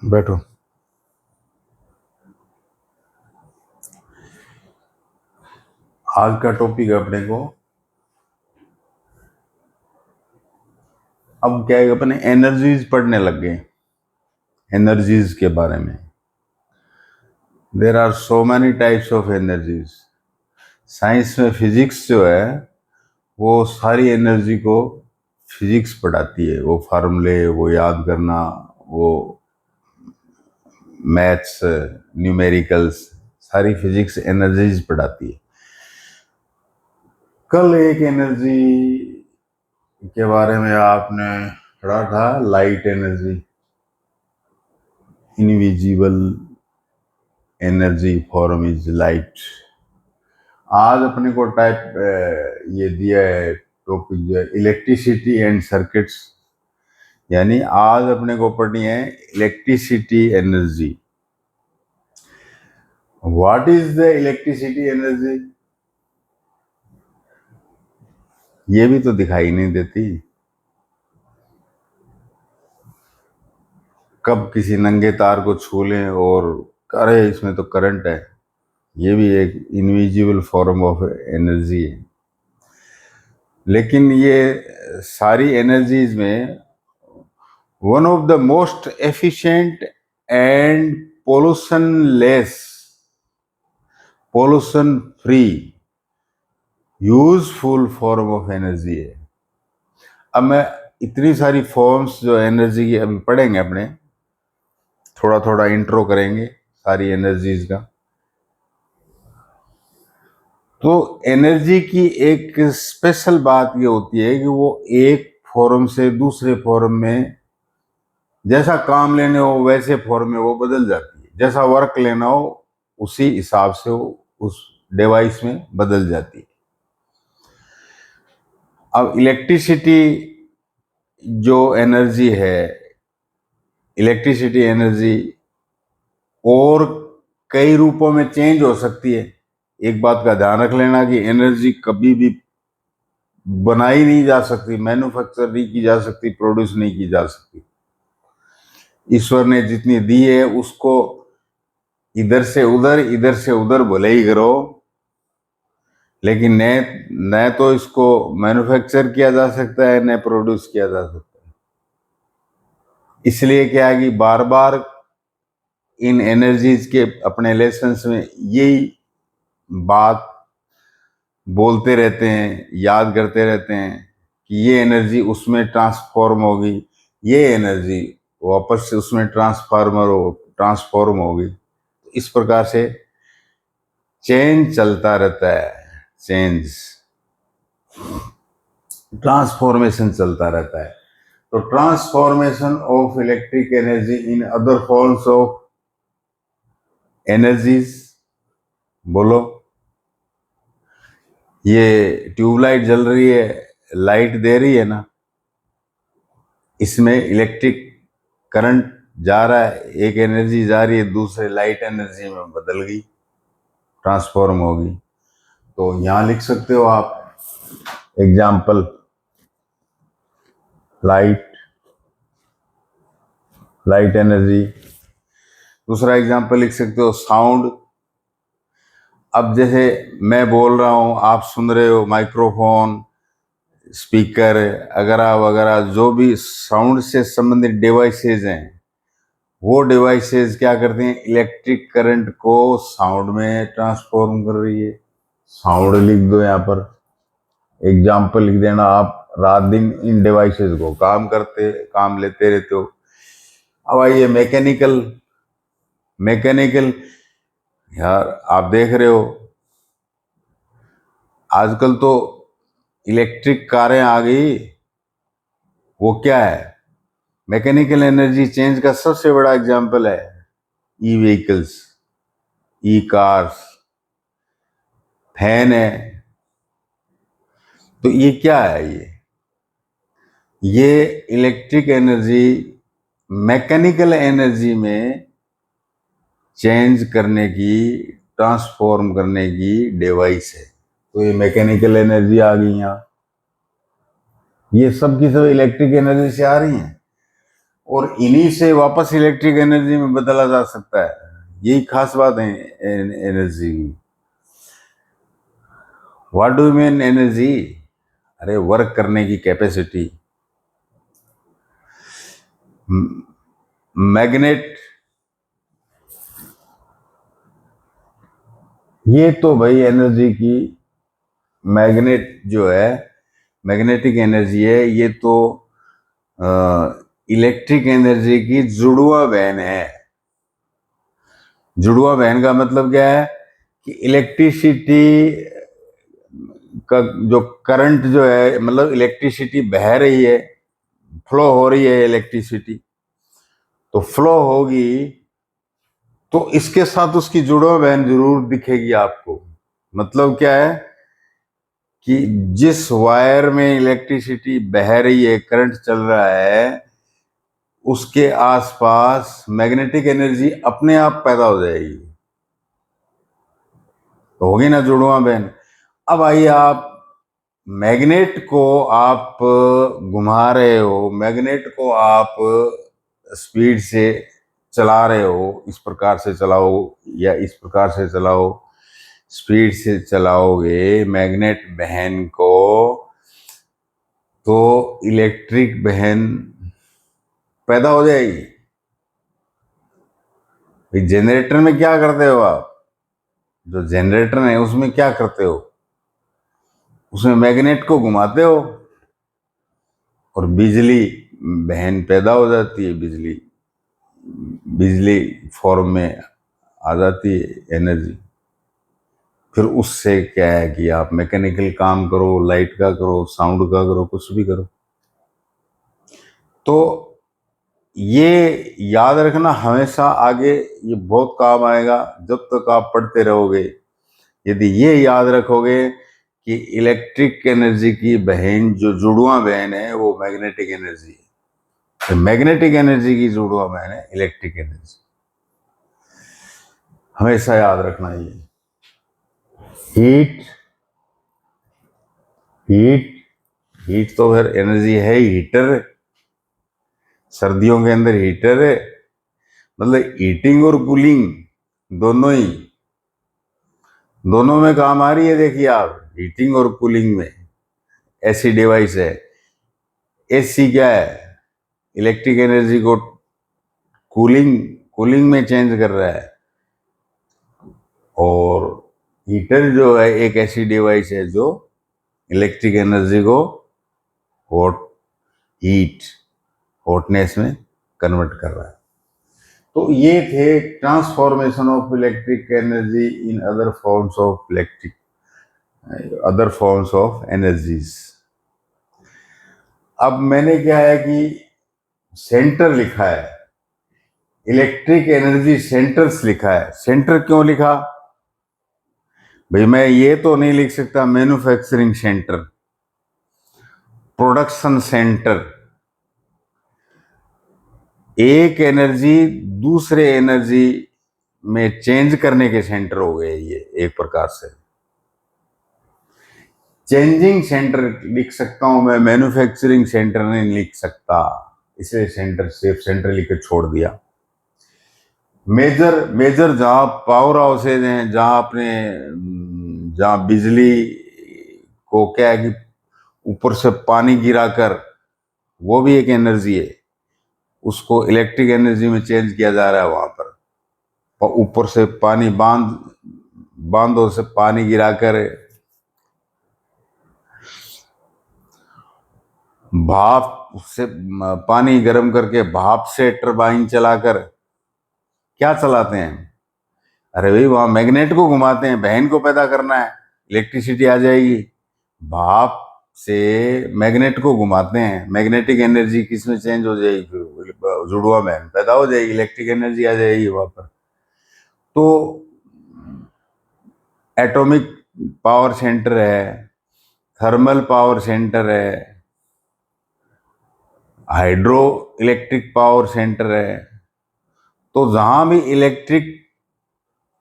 बैठो। आज का टॉपिक है अपने को, अब क्या है, अपने एनर्जीज पढ़ने लग गए। एनर्जीज के बारे में there are so many types of energies. Science में फिजिक्स जो है वो सारी एनर्जी को फिजिक्स पढ़ाती है, वो फार्मूले, वो याद करना, वो मैथ्स, न्यूमेरिकल्स, सारी फिजिक्स एनर्जीज पढ़ाती है। कल एक एनर्जी के बारे में आपने पढ़ा था, light energy, invisible energy form is light. आज अपने को टाइप ये दिया है टॉपिक जो है इलेक्ट्रिसिटी एंड सर्किट्स, यानी आज अपने को पढ़नी है electricity energy. What is the electricity energy, ये भी तो दिखाई नहीं देती। कब किसी नंगे तार को छू लें और अरे इसमें तो करंट है, ये भी एक इनविजिबल फॉर्म ऑफ एनर्जी है। लेकिन ये सारी एनर्जीज में one of the most efficient and pollution less, pollution free, useful form of energy है। अब मैं इतनी सारी फॉर्म्स जो एनर्जी की अभी पढ़ेंगे, अपने थोड़ा थोड़ा इंट्रो करेंगे सारी एनर्जीज का। तो एनर्जी की एक स्पेशल बात ये होती है कि वो एक फॉर्म से दूसरे फॉर्म में, जैसा काम लेने हो वैसे फॉर्म में वो बदल जाती है, जैसा वर्क लेना हो उसी हिसाब से वो उस डिवाइस में बदल जाती है। अब इलेक्ट्रिसिटी जो एनर्जी है, इलेक्ट्रिसिटी एनर्जी और कई रूपों में चेंज हो सकती है। एक बात का ध्यान रख लेना कि एनर्जी कभी भी बनाई नहीं जा सकती, मैन्युफैक्चर नहीं की जा सकती, प्रोड्यूस नहीं की जा सकती। ईश्वर ने जितनी दी है उसको इधर से उधर भले ही करो, लेकिन न तो इसको मैन्युफैक्चर किया जा सकता है, न प्रोड्यूस किया जा सकता है। इसलिए क्या है कि बार बार इन एनर्जीज के अपने लेसन्स में यही बात बोलते रहते हैं, याद करते रहते हैं कि ये एनर्जी उसमें ट्रांसफॉर्म होगी, ये एनर्जी वापस से उसमें ट्रांसफॉर्म होगी। तो इस प्रकार से चेंज चलता रहता है, चेंज, ट्रांसफॉर्मेशन चलता रहता है। तो transformation of electric energy in other forms of energies, बोलो। ये ट्यूबलाइट जल रही है, लाइट दे रही है ना, इसमें इलेक्ट्रिक करंट जा रहा है, एक एनर्जी जा रही है दूसरे लाइट एनर्जी में बदल गई, ट्रांसफॉर्म होगी। तो यहां लिख सकते हो आप एग्जाम्पल, लाइट एनर्जी। दूसरा एग्जाम्पल लिख सकते हो साउंड। अब जैसे मैं बोल रहा हूं, आप सुन रहे हो, माइक्रोफोन, स्पीकर वगैरह वगैरह, जो भी साउंड से संबंधित डिवाइसेज हैं, वो डिवाइसेज क्या करते हैं, इलेक्ट्रिक करंट को साउंड में ट्रांसफॉर्म कर रही है। साउंड लिख दो यहाँ पर, एग्जाम्पल लिख देना। आप रात दिन इन डिवाइसेज को काम लेते रहते हो। अब आइए मैकेनिकल, यार आप देख रहे हो आजकल तो इलेक्ट्रिक कारें आ गई। वो क्या है, मैकेनिकल एनर्जी चेंज का सबसे बड़ा एग्जाम्पल है ई व्हीकल्स, ई कार्स, फैन है। तो ये क्या है, ये इलेक्ट्रिक एनर्जी मैकेनिकल एनर्जी में चेंज करने की, ट्रांसफॉर्म करने की डिवाइस है। तो ये मैकेनिकल एनर्जी आ गई यहाँ, ये सब की सब इलेक्ट्रिक एनर्जी से आ रही हैं। और इन्हीं से वापस इलेक्ट्रिक एनर्जी में बदला जा सकता है। यही खास बात है एनर्जी की। What do you mean energy? अरे वर्क करने की कैपेसिटी। मैग्नेट, ये तो भाई एनर्जी की, मैग्नेट जो है, मैग्नेटिक एनर्जी है, ये तो इलेक्ट्रिक एनर्जी की जुड़वा बहन है। जुड़वा बहन का मतलब क्या है कि इलेक्ट्रिसिटी का जो करंट जो है, मतलब इलेक्ट्रिसिटी बह रही है, फ्लो हो रही है इलेक्ट्रिसिटी, तो फ्लो होगी तो इसके साथ उसकी जुड़वा बहन जरूर दिखेगी आपको। मतलब क्या है कि जिस वायर में इलेक्ट्रिसिटी बह रही है, करंट चल रहा है, उसके आसपास मैग्नेटिक एनर्जी अपने आप पैदा हो जाएगी, तो होगी ना जुड़वा बहन। अब आइए, आप मैग्नेट को आप घुमा रहे हो, मैग्नेट को आप स्पीड से चला रहे हो, इस प्रकार से चलाओ या इस प्रकार से चलाओ, स्पीड से चलाओगे मैग्नेट बहन को, तो इलेक्ट्रिक बहन पैदा हो जाएगी। जनरेटर में क्या करते हो आप? जो जनरेटर है उसमें क्या करते हो? उसमें मैग्नेट को घुमाते हो और बिजली बहन पैदा हो जाती है। बिजली बिजली फॉर्म में आ जाती है एनर्जी। फिर उससे क्या है कि आप मैकेनिकल काम करो, लाइट का करो, साउंड का करो, कुछ भी करो। तो ये याद रखना हमेशा, आगे ये बहुत काम आएगा जब तक आप पढ़ते रहोगे। यदि ये याद रखोगे कि इलेक्ट्रिक एनर्जी की बहन, जो जुड़वा बहन है, वो मैग्नेटिक एनर्जी है, तो मैग्नेटिक एनर्जी की जुड़वा बहन है इलेक्ट्रिक एनर्जी। हमेशा याद रखना ये। हीट, हीट हीट तो फिर एनर्जी है, हीटर। सर्दियों के अंदर हीटर है, मतलब हीटिंग और कूलिंग दोनों में काम आ रही है। देखिए आप, हीटिंग और कूलिंग में ऐसी डिवाइस है। एसी क्या है? इलेक्ट्रिक एनर्जी को कूलिंग कूलिंग में चेंज कर रहा है। और हीटर जो है एक ऐसी डिवाइस है जो इलेक्ट्रिक एनर्जी को हॉट हीट हॉटनेस में कन्वर्ट कर रहा है। तो ये थे transformation of electric energy in other forms of energies. अब मैंने क्या है कि सेंटर लिखा है, इलेक्ट्रिक एनर्जी सेंटर्स लिखा है। सेंटर क्यों लिखा भाई? मैं ये तो नहीं लिख सकता मैन्युफैक्चरिंग सेंटर, प्रोडक्शन सेंटर। एक एनर्जी दूसरे एनर्जी में चेंज करने के सेंटर हो गए ये, एक प्रकार से चेंजिंग सेंटर लिख सकता हूं मैं, मैन्युफैक्चरिंग सेंटर नहीं लिख सकता, इसलिए सेंटर, सिर्फ सेंटर लिख के छोड़ दिया। मेजर जहां पावर हाउसेज हैं, जहां बिजली को क्या है कि ऊपर से पानी गिराकर, वो भी एक एनर्जी है, उसको इलेक्ट्रिक एनर्जी में चेंज किया जा रहा है वहां पर। और ऊपर से पानी बांधों से पानी गिराकर, भाप से पानी गर्म करके भाप से टरबाइन चलाकर क्या चलाते हैं? अरे भाई वहां मैग्नेट को घुमाते हैं, बहन को पैदा करना है, इलेक्ट्रिसिटी आ जाएगी। भाप से मैग्नेट को घुमाते हैं, मैग्नेटिक एनर्जी किस में चेंज हो जाएगी? जुड़वा बहन पैदा हो जाएगी, इलेक्ट्रिक एनर्जी आ जाएगी वहां पर। तो एटॉमिक पावर सेंटर है, थर्मल पावर सेंटर है, हाइड्रो इलेक्ट्रिक पावर सेंटर है। तो जहां भी इलेक्ट्रिक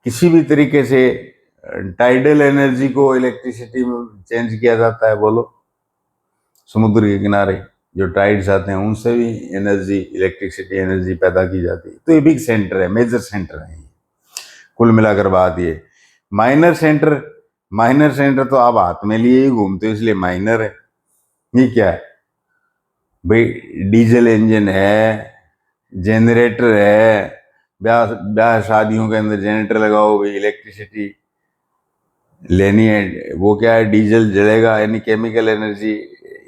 किसी भी तरीके से टाइडल एनर्जी को इलेक्ट्रिसिटी में चेंज किया जाता है, बोलो, समुद्र के किनारे, जो टाइड्स आते हैं उनसे भी एनर्जी, इलेक्ट्रिसिटी एनर्जी पैदा की जाती है। तो ये बिग सेंटर है, मेजर सेंटर है। कुल मिलाकर बात ये माइनर सेंटर, माइनर सेंटर तो आप हाथ में लिए ही घूमते हो इसलिए माइनर है। ये क्या है भाई? डीजल इंजन है, जनरेटर है, ब्याह ब्याह शादियों के अंदर जनरेटर लगाओ भाई, इलेक्ट्रिसिटी लेनी है, वो क्या है, डीजल जलेगा यानी केमिकल एनर्जी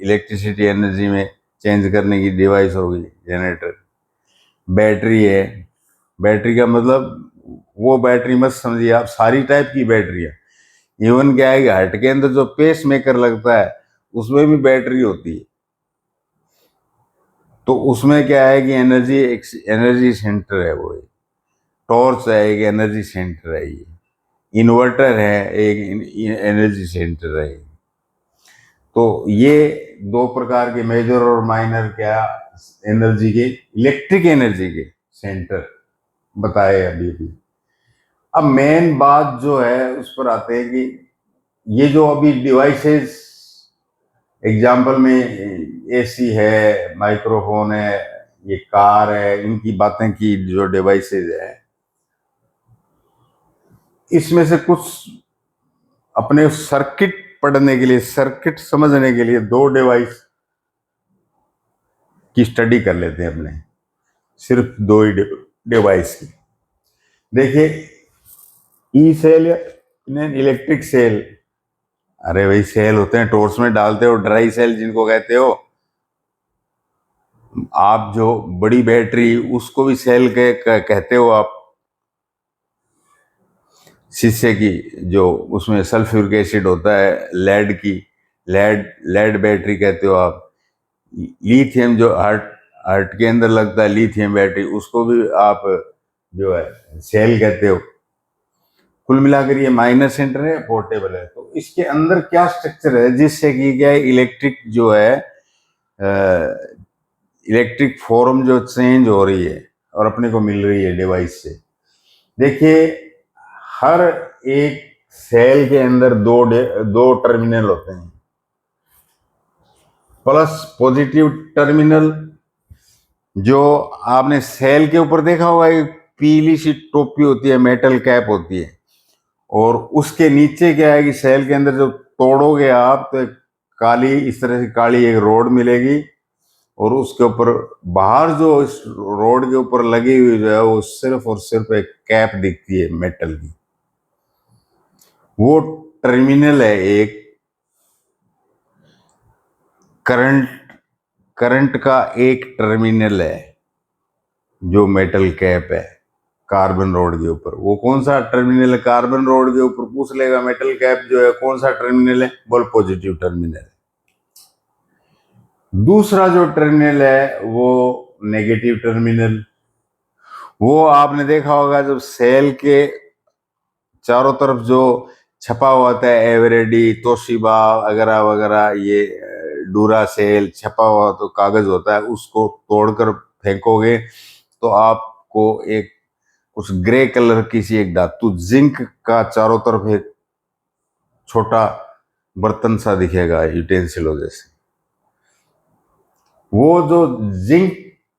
इलेक्ट्रिसिटी एनर्जी में चेंज करने की डिवाइस होगी जनरेटर। बैटरी है, बैटरी का मतलब वो बैटरी मत समझिए आप, सारी टाइप की बैटरी है। इवन क्या है कि हार्ट के अंदर जो पेस मेकर लगता है उसमें भी बैटरी होती है। तो उसमें क्या है कि एनर्जी, एक एनर्जी सेंटर है वो, टॉर्च है एक एनर्जी सेंटर है, ये इन्वर्टर है एक एनर्जी सेंटर है। तो ये दो प्रकार के मेजर और माइनर क्या एनर्जी के, इलेक्ट्रिक एनर्जी के सेंटर बताए अभी भी। अब मेन बात जो है उस पर आते हैं कि ये जो अभी डिवाइसेस, एग्जाम्पल में एसी है, माइक्रोफोन है, ये कार है, इनकी बातें की जो डिवाइसेस है, इसमें से कुछ अपने सर्किट पढ़ने के लिए, सर्किट समझने के लिए दो डिवाइस की स्टडी कर लेते हैं अपने, सिर्फ दो ही डिवाइस की। देखिए ई सेल या इलेक्ट्रिक सेल, अरे भाई सेल होते हैं टॉर्च में डालते हो, ड्राई सेल जिनको कहते हो आप, जो बड़ी बैटरी उसको भी सेल कहते हो आप। शीशे की जो उसमें सल्फ्यूरिक एसिड होता है, लेड की, लेड बैटरी कहते हो आप। लिथियम जो हार्ट हार्ट के अंदर लगता है, लिथियम बैटरी, उसको भी आप जो है सेल कहते हो। कुल मिलाकर ये माइनर सेंटर है, पोर्टेबल है। तो इसके अंदर क्या स्ट्रक्चर है जिससे कि क्या इलेक्ट्रिक जो है, इलेक्ट्रिक फॉर्म जो चेंज हो रही है और अपने को मिल रही है डिवाइस से। देखिए हर एक सेल के अंदर दो टर्मिनल होते हैं, प्लस पॉजिटिव टर्मिनल। जो आपने सेल के ऊपर देखा होगा एक पीली सी टोपी होती है, मेटल कैप होती है, और उसके नीचे क्या है कि सेल के अंदर जो तोड़ोगे आप तो एक काली, इस तरह से काली एक रोड मिलेगी, और उसके ऊपर बाहर जो इस रोड के ऊपर लगी हुई जो है वो सिर्फ और सिर्फ एक कैप दिखती है मेटल की, वो टर्मिनल है एक करंट, करंट का एक टर्मिनल है जो मेटल कैप है कार्बन रोड के ऊपर। वो कौन सा टर्मिनल है कार्बन रोड के ऊपर, पूछ लेगा मेटल कैप जो है कौन सा टर्मिनल है, बोल पॉजिटिव टर्मिनल है। दूसरा जो टर्मिनल है वो नेगेटिव टर्मिनल। वो आपने देखा होगा जब सेल के चारों तरफ जो छपा हुआ होता है, एवरेडी, तोशिबा वगैरह वगैरह, ये डूरा सेल छपा हुआ तो कागज होता है, उसको तोड़कर फेंकोगे तो आपको एक कुछ ग्रे कलर की सी एक धातु जिंक का चारों तरफ एक छोटा बर्तन सा दिखेगा यूटेंसिलों जैसे। वो जो जिंक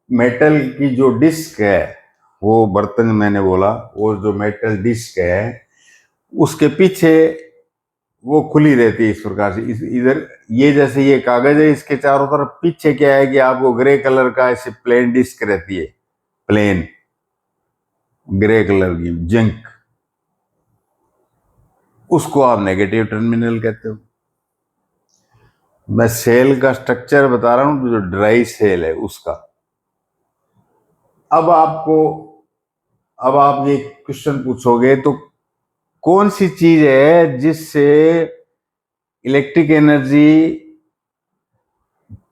मेटल की जो डिस्क है, वो बर्तन मैंने बोला, वो जो मेटल डिस्क है उसके पीछे वो खुली रहती है इस प्रकार से। इधर ये जैसे ये कागज है, इसके चारों तरफ पीछे क्या है कि आपको ग्रे कलर का ऐसे प्लेन डिस्क रहती है, प्लेन ग्रे कलर की जिंक, उसको आप नेगेटिव टर्मिनल कहते हो। मैं सेल का स्ट्रक्चर बता रहा हूं, जो ड्राई सेल है उसका। अब आपको, अब आप ये क्वेश्चन पूछोगे तो कौन सी चीज है जिससे इलेक्ट्रिक एनर्जी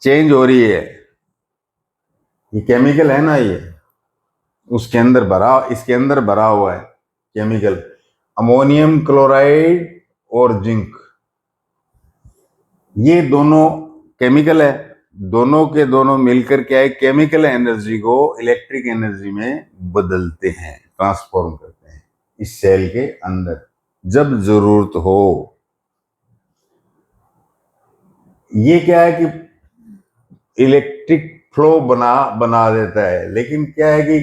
चेंज हो रही है? ये केमिकल है ना, ये उसके अंदर भरा, इसके अंदर भरा हुआ है केमिकल, अमोनियम क्लोराइड और जिंक, ये दोनों केमिकल है। दोनों के दोनों मिलकर क्या है, केमिकल एनर्जी को इलेक्ट्रिक एनर्जी में बदलते हैं, ट्रांसफॉर्म करते हैं इस सेल के अंदर जब जरूरत हो। ये क्या है कि इलेक्ट्रिक फ्लो बना देता है। लेकिन क्या है कि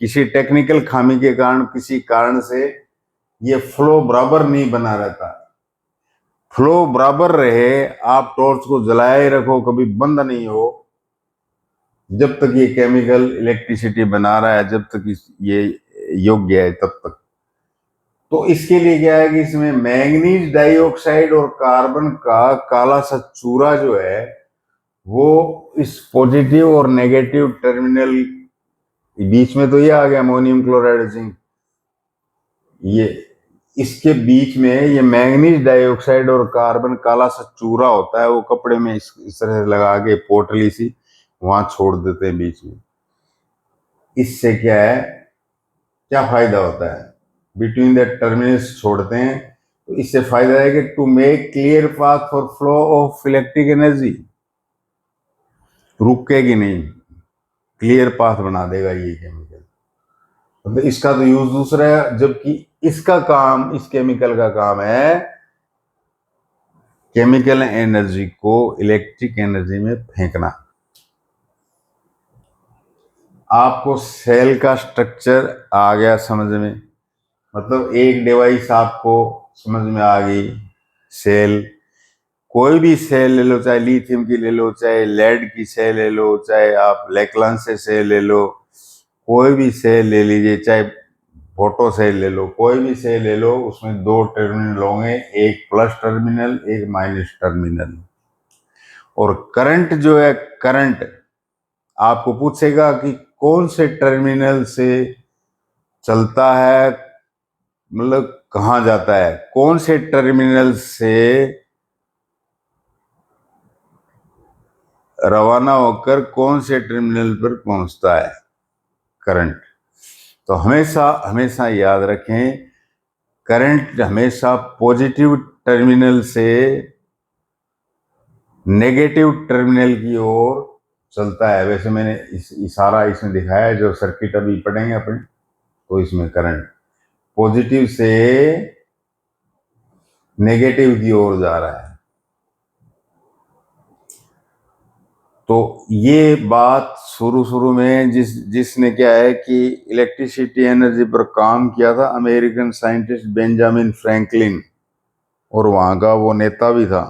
किसी टेक्निकल खामी के कारण, किसी कारण से ये फ्लो बराबर नहीं बना रहता। फ्लो बराबर रहे, आप टॉर्च को जलाए रखो, कभी बंद नहीं हो, जब तक ये केमिकल इलेक्ट्रिसिटी बना रहा है, जब तक ये योग्य है तब तक। तो इसके लिए क्या है कि इसमें मैंगनीज डाइऑक्साइड और कार्बन का काला सा चूरा जो है वो इस पॉजिटिव और नेगेटिव टर्मिनल बीच में, तो ये आ गया अमोनियम क्लोराइड जिंक, ये इसके बीच में ये मैंगनीज डाइऑक्साइड और कार्बन काला सा चूरा होता है, वो कपड़े में इस तरह से लगा के पोटली सी वहां छोड़ देते हैं बीच में। इससे क्या है, क्या फायदा होता है, बिटवीन द टर्मिनल्स छोड़ते हैं, तो इससे फायदा है कि to make clear path for flow of electric energy, रुकेगी नहीं, क्लियर पाथ बना देगा ये केमिकल। तो इसका तो यूज दूसरा है, जबकि इसका काम, इस केमिकल का काम है केमिकल एनर्जी को इलेक्ट्रिक एनर्जी में फेंकना। आपको सेल का स्ट्रक्चर आ गया समझ में, मतलब एक डिवाइस आपको समझ में आ गई। सेल, कोई भी सेल ले लो, चाहे लिथियम की ले लो, चाहे लेड की सेल ले लो, चाहे आप लेक्लांस से सेल ले लो, कोई भी सेल ले लीजिए, चाहे फोटो सेल ले लो, कोई भी सेल ले लो, उसमें दो टर्मिनल होंगे, एक प्लस टर्मिनल, एक माइनस टर्मिनल। और करंट जो है, करंट आपको पूछेगा कि कौन से टर्मिनल से चलता है, मतलब कहाँ जाता है, कौन से टर्मिनल से रवाना होकर कौन से टर्मिनल पर पहुंचता है करंट। तो हमेशा हमेशा याद रखें, करंट हमेशा पॉजिटिव टर्मिनल से नेगेटिव टर्मिनल की ओर चलता है। वैसे मैंने इशारा इसमें दिखाया है, जो सर्किट अभी पढ़ेंगे अपने, तो इसमें करंट पॉजिटिव से नेगेटिव की ओर जा रहा है। तो ये बात शुरू में जिसने क्या है कि इलेक्ट्रिसिटी एनर्जी पर काम किया था, अमेरिकन साइंटिस्ट बेंजामिन फ्रैंकलिन, और वहां का वो नेता भी था,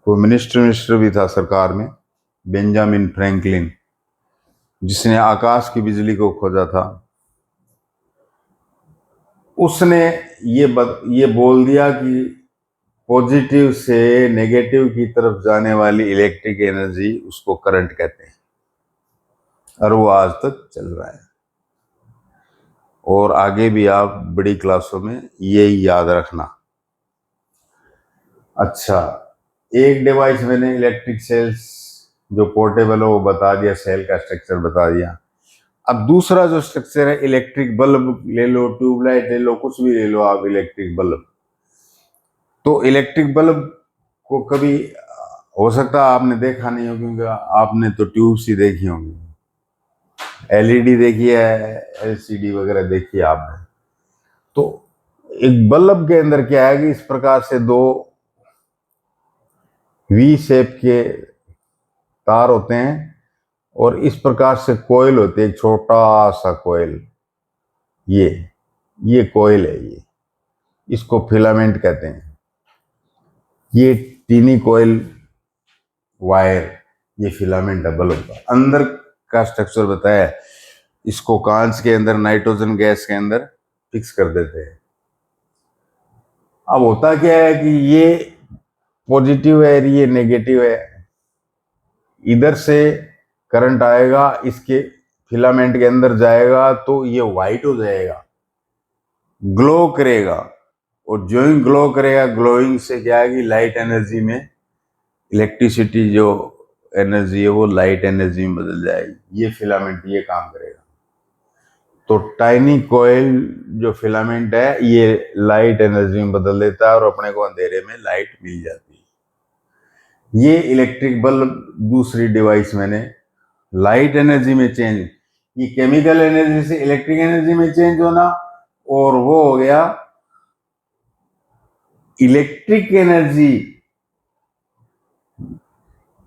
वो मिनिस्टर भी था सरकार में, बेंजामिन फ्रैंकलिन, जिसने आकाश की बिजली को खोजा था। उसने ये बोल दिया कि पॉजिटिव से नेगेटिव की तरफ जाने वाली इलेक्ट्रिक एनर्जी, उसको करंट कहते हैं, और वो आज तक चल रहा है। और आगे भी आप बड़ी क्लासों में ये याद रखना। अच्छा, एक डिवाइस मैंने इलेक्ट्रिक सेल्स जो पोर्टेबल हो वो बता दिया, सेल का स्ट्रक्चर बता दिया। अब दूसरा जो स्ट्रक्चर है, इलेक्ट्रिक बल्ब ले लो, ट्यूबलाइट ले लो, कुछ भी ले लो आप, इलेक्ट्रिक बल्ब। तो इलेक्ट्रिक बल्ब को कभी हो सकता है आपने देखा नहीं हो, क्योंकि आपने तो ट्यूब्स ही देखी होंगी, एलईडी देखी है, एलसीडी वगैरह देखी है आपने। तो एक बल्ब के अंदर क्या है कि इस प्रकार से दो वी शेप के तार होते हैं, और इस प्रकार से कोयल होती है, एक छोटा सा कोयल, ये कोयल है, ये इसको फिलामेंट कहते हैं। ये टीनी कोयल वायर, ये फिलामेंट है बल्ब का। अंदर का स्ट्रक्चर बताया, इसको कांच के अंदर नाइट्रोजन गैस के अंदर फिक्स कर देते हैं। अब होता क्या है कि ये पॉजिटिव है, ये नेगेटिव है, इधर से करंट आएगा, इसके फिलामेंट के अंदर जाएगा, तो ये व्हाइट हो जाएगा, ग्लो करेगा, और जो ही ग्लो करेगा, ग्लोइंग से क्या है कि लाइट एनर्जी में, इलेक्ट्रिसिटी जो एनर्जी है वो लाइट एनर्जी में बदल जाएगी। ये फिलामेंट ये काम करेगा। तो टाइनी कोयल जो फिलामेंट है, ये लाइट एनर्जी में बदल देता है, और अपने को अंधेरे में लाइट मिल जाती है। ये इलेक्ट्रिक बल्ब दूसरी डिवाइस मैंने लाइट एनर्जी में चेंज, ये केमिकल एनर्जी से इलेक्ट्रिक एनर्जी में चेंज होना, और वो हो गया इलेक्ट्रिक एनर्जी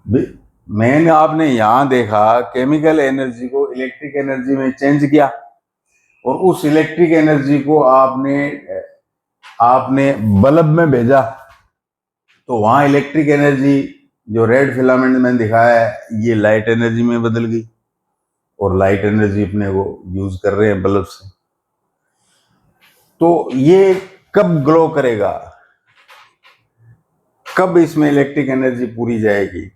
मैंने आपने यहां देखा केमिकल एनर्जी को इलेक्ट्रिक एनर्जी में चेंज किया और उस इलेक्ट्रिक एनर्जी को आपने आपने बल्ब में भेजा तो वहां इलेक्ट्रिक एनर्जी जो रेड फिलामेंट में दिखाया है ये लाइट एनर्जी में बदल गई और लाइट एनर्जी अपने को यूज कर रहे हैं बल्ब से। तो ये कब ग्लो करेगा, कब इसमें इलेक्ट्रिक एनर्जी पूरी जाएगी?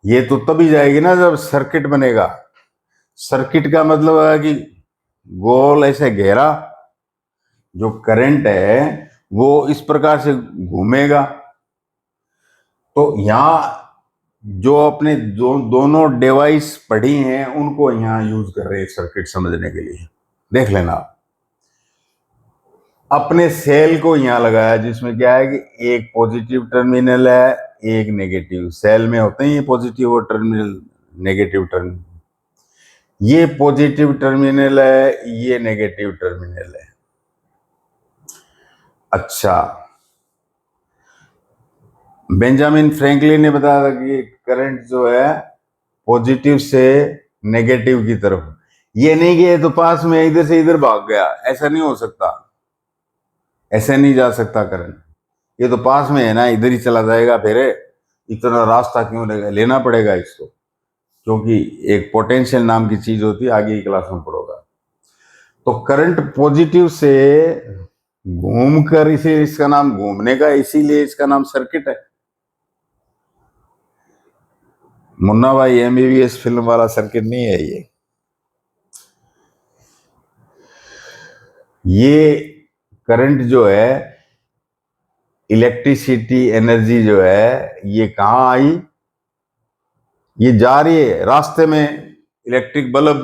ये तो तभी जाएगी ना जब सर्किट बनेगा। सर्किट का मतलब है कि गोल ऐसे घेरा, जो करंट है वो इस प्रकार से घूमेगा। तो यहां जो अपने दोनों डिवाइस पढ़ी हैं उनको यहां यूज कर रहे हैं सर्किट समझने के लिए। देख लेना आप। अपने सेल को यहां लगाया जिसमें क्या है कि एक पॉजिटिव टर्मिनल है एक नेगेटिव। सेल में होते हैं ये पॉजिटिव और टर्मिनल नेगेटिव टर्मिनल। ये पॉजिटिव टर्मिनल है ये नेगेटिव टर्मिनल है। अच्छा, बेंजामिन फ्रैंकलिन ने बताया था कि करंट जो है पॉजिटिव से नेगेटिव की तरफ, ये नहीं कि ये तो पास में इधर से इधर भाग गया, ऐसा नहीं हो सकता, ऐसे नहीं जा सकता करंट। ये तो पास में है ना, इधर ही चला जाएगा, फिर इतना रास्ता क्यों लेना पड़ेगा इसको, क्योंकि एक पोटेंशियल नाम की चीज होती है, आगे की क्लास में पढ़ोगा। तो करंट पॉजिटिव से घूमकर, इसे इसका नाम घूमने का, इसीलिए इसका नाम सर्किट है। मुन्ना भाई एमबीबीएस फिल्म वाला सर्किट नहीं है ये करंट जो है, इलेक्ट्रिसिटी एनर्जी जो है, ये कहां आई? ये जा रही है रास्ते में। इलेक्ट्रिक बल्ब,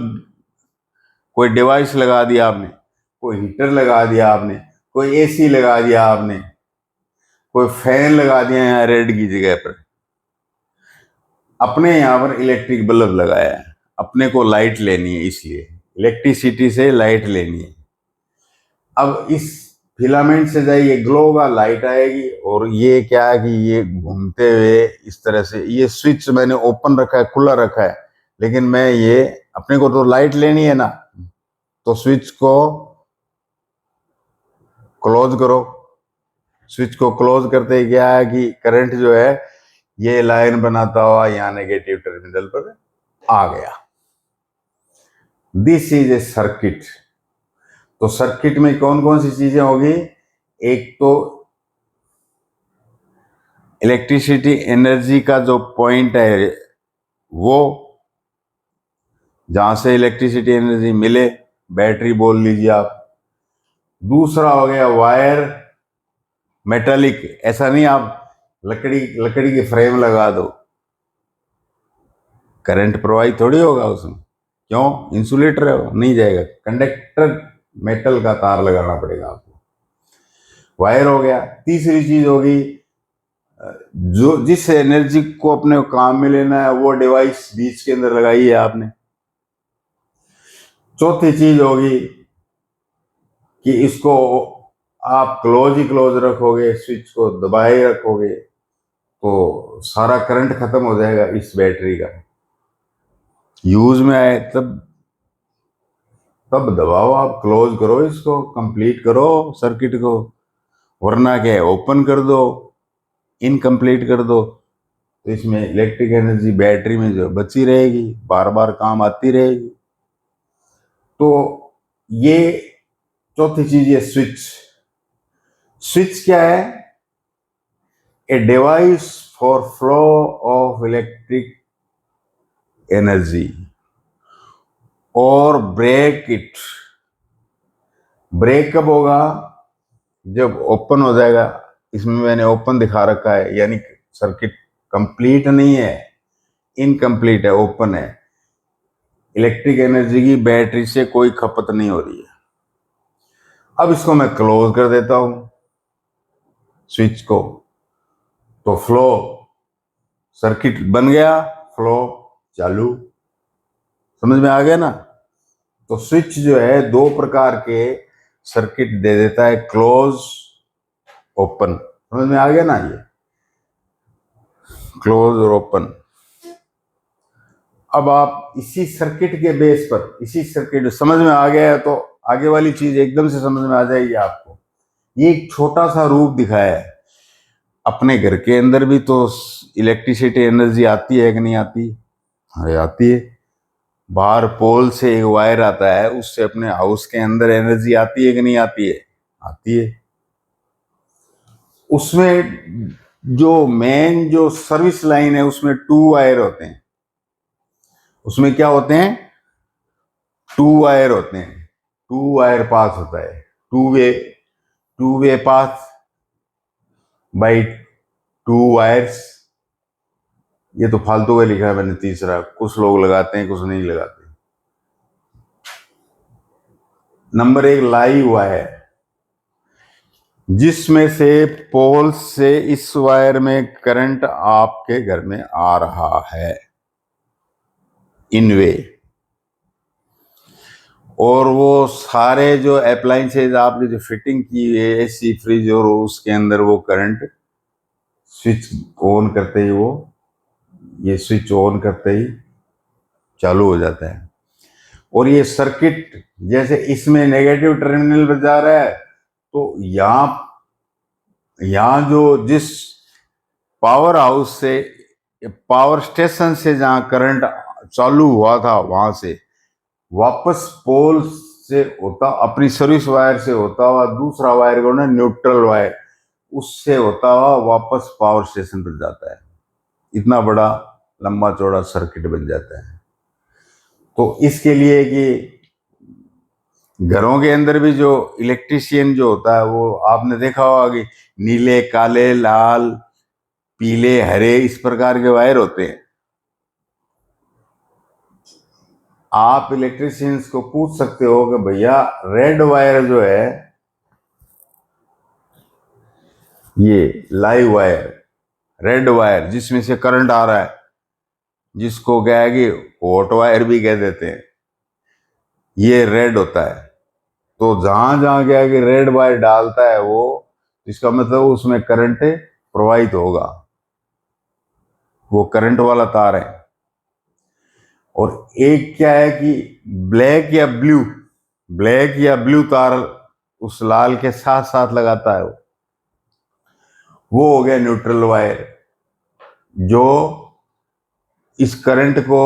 कोई डिवाइस लगा दिया आपने, कोई हीटर लगा दिया आपने, कोई एसी लगा दिया आपने, कोई फैन लगा दिया यहाँ रेड की जगह पर, अपने यहाँ पर इलेक्ट्रिक बल्ब लगाया है, अपने को लाइट लेनी है, इसलिए इलेक्ट्रिसिटी से लाइट लेनी है। अब इस फिलामेंट से जाइए ग्लो होगा, लाइट आएगी। और ये क्या है कि ये घूमते हुए इस तरह से, ये स्विच मैंने ओपन रखा है, खुला रखा है, लेकिन मैं ये अपने को तो लाइट लेनी है ना, तो स्विच को क्लोज करो। स्विच को क्लोज करते ही क्या है कि करंट जो है ये लाइन बनाता हुआ यहाँ नेगेटिव टर्मिनल पर आ गया। This is a circuit. तो सर्किट में कौन कौन सी चीजें होगी? एक तो इलेक्ट्रिसिटी एनर्जी का जो पॉइंट है वो, जहां से इलेक्ट्रिसिटी एनर्जी मिले, बैटरी बोल लीजिए आप। दूसरा हो गया वायर, मेटालिक, ऐसा नहीं आप लकड़ी की फ्रेम लगा दो, करंट प्रवाहित थोड़ी होगा उसमें, क्यों? इंसुलेटर है वो, नहीं जाएगा। कंडक्टर मेटल का तार लगाना पड़ेगा आपको। वायर हो गया। तीसरी चीज होगी, जो जिस एनर्जी को अपने काम में लेना है वो डिवाइस बीच के अंदर लगाई है आपने। चौथी चीज होगी कि इसको आप क्लोज ही क्लोज रखोगे, स्विच को दबाए रखोगे तो सारा करंट खत्म हो जाएगा इस बैटरी का। यूज में आए तब तब दबाओ, आप क्लोज करो, इसको कंप्लीट करो सर्किट को, वरना क्या है ओपन कर दो, इनकम्प्लीट कर दो, तो इसमें इलेक्ट्रिक एनर्जी बैटरी में जो बची रहेगी, बार बार काम आती रहेगी। तो ये चौथी चीज है स्विच। स्विच क्या है? A device for flow of electric energy और ब्रेक इट। ब्रेक कब होगा? जब ओपन हो जाएगा। इसमें मैंने ओपन दिखा रखा है, यानी सर्किट कंप्लीट नहीं है, इनकम्प्लीट है, ओपन है। इलेक्ट्रिक एनर्जी की बैटरी से कोई खपत नहीं हो रही है। अब इसको मैं क्लोज कर देता हूं स्विच को, तो फ्लो, सर्किट बन गया, फ्लो चालू। समझ में आ गया ना? तो स्विच जो है दो प्रकार के सर्किट दे देता है, क्लोज, ओपन। समझ में आ गया ना? ये क्लोज और ओपन। अब आप इसी सर्किट के बेस पर, इसी सर्किट समझ में आ गया है तो आगे वाली चीज एकदम से समझ में आ जाएगी आपको। ये एक छोटा सा रूप दिखाया है। अपने घर के अंदर भी तो इलेक्ट्रिसिटी एनर्जी आती है कि नहीं आती? अरे आती है। बाहर पोल से एक वायर आता है, उससे अपने हाउस के अंदर एनर्जी आती है कि नहीं आती है? आती है। उसमें जो मेन जो सर्विस लाइन है उसमें 2 वायर होते हैं। उसमें क्या होते हैं? 2 वायर होते हैं। 2 वायर पास होता है। Two way pass by 2 wires. ये तो फालतू का लिखा है मैंने तीसरा, कुछ लोग लगाते हैं कुछ नहीं लगाते। नंबर 1 लाइव वायर, जिसमें से पोल से इस वायर में करंट आपके घर में आ रहा है इन वे। और वो सारे जो अप्लायंसेज आपने जो फिटिंग की है, एसी फ्रिज, और उसके अंदर वो करंट स्विच ऑन करते ही ये स्विच ऑन करते ही चालू हो जाता है। और ये सर्किट जैसे इसमें नेगेटिव टर्मिनल पर जा रहा है, तो यहां जो जिस पावर हाउस से, पावर स्टेशन से जहां करंट चालू हुआ था, वहां से वापस पोल से होता, अपनी सर्विस वायर से होता हुआ दूसरा वायर को ना, न्यूट्रल वायर, उससे होता हुआ वापस पावर स्टेशन पर जाता है। इतना बड़ा लंबा चौड़ा सर्किट बन जाता है। तो इसके लिए कि घरों के अंदर भी जो इलेक्ट्रिशियन जो होता है, वो आपने देखा होगा कि नीले, काले, लाल, पीले, हरे, इस प्रकार के वायर होते हैं। आप इलेक्ट्रिशियंस को पूछ सकते हो कि भैया रेड वायर जो है, ये लाइव वायर, रेड वायर जिसमें से करंट आ रहा है, जिसको क्या है कि हॉट वायर भी कह देते हैं, ये रेड होता है। तो जहां जहां क्या है कि रेड वायर डालता है वो, इसका मतलब उसमें करंट प्रवाहित होगा, वो करंट वाला तार है। और एक क्या है कि ब्लैक या ब्लू तार उस लाल के साथ साथ लगाता है, वो हो गया न्यूट्रल वायर, जो इस करंट को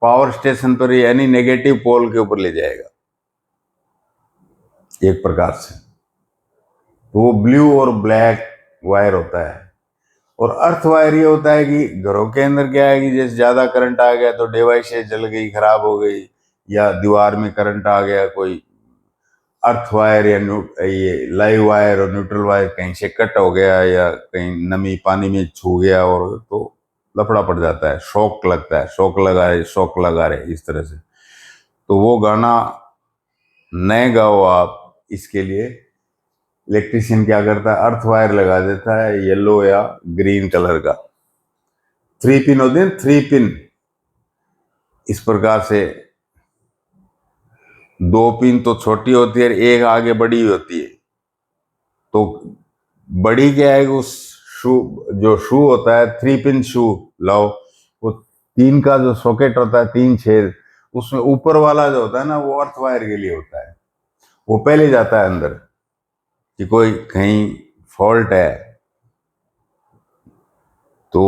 पावर स्टेशन पर यानी नेगेटिव पोल के ऊपर ले जाएगा एक प्रकार से। तो वो ब्लू और ब्लैक वायर होता है। और अर्थ वायर ये होता है कि घरों के अंदर क्या है कि जैसे ज्यादा करंट आ गया तो डिवाइसें जल गई, खराब हो गई, या दीवार में करंट आ गया, कोई अर्थ वायर या ये लाइव वायर और न्यूट्रल वायर कहीं से कट हो गया, या कहीं नमी पानी में छू गया, और तो लफड़ा पड़ जाता है, शॉक लगता है, शॉक लगा रहे इस तरह से। तो वो गाना नए गाओ आप, इसके लिए इलेक्ट्रिशियन क्या करता है, अर्थ वायर लगा देता है येलो या ग्रीन कलर का। 3 पिन होते हैं, 3 पिन, इस प्रकार से 2 पिन तो छोटी होती है, एक आगे बड़ी होती है। तो बड़ी क्या है, उस शू होता है, 3 पिन शू लाओ, वो 3 का जो सॉकेट होता है, 3 छेद, उसमें ऊपर वाला जो होता है ना, वो अर्थ वायर के लिए होता है। वो पहले जाता है अंदर कि कोई कहीं फॉल्ट है, तो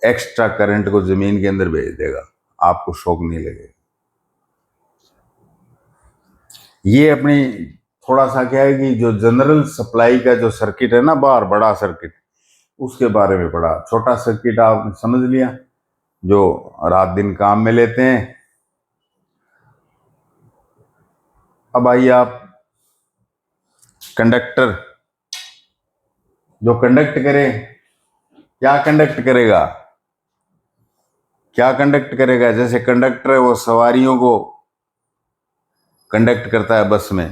एक्स्ट्रा करंट को जमीन के अंदर भेज देगा, आपको शॉक नहीं लगेगा। ये अपनी थोड़ा सा क्या है कि जो जनरल सप्लाई का जो सर्किट है ना, बाहर बड़ा सर्किट, उसके बारे में पढ़ा। छोटा सर्किट आपने समझ लिया, जो रात दिन काम में लेते हैं। अब आइए आप कंडक्टर, जो कंडक्ट करे, क्या कंडक्ट करेगा, क्या कंडक्ट करेगा? जैसे कंडक्टर है वो सवारियों को कंडक्ट करता है बस में,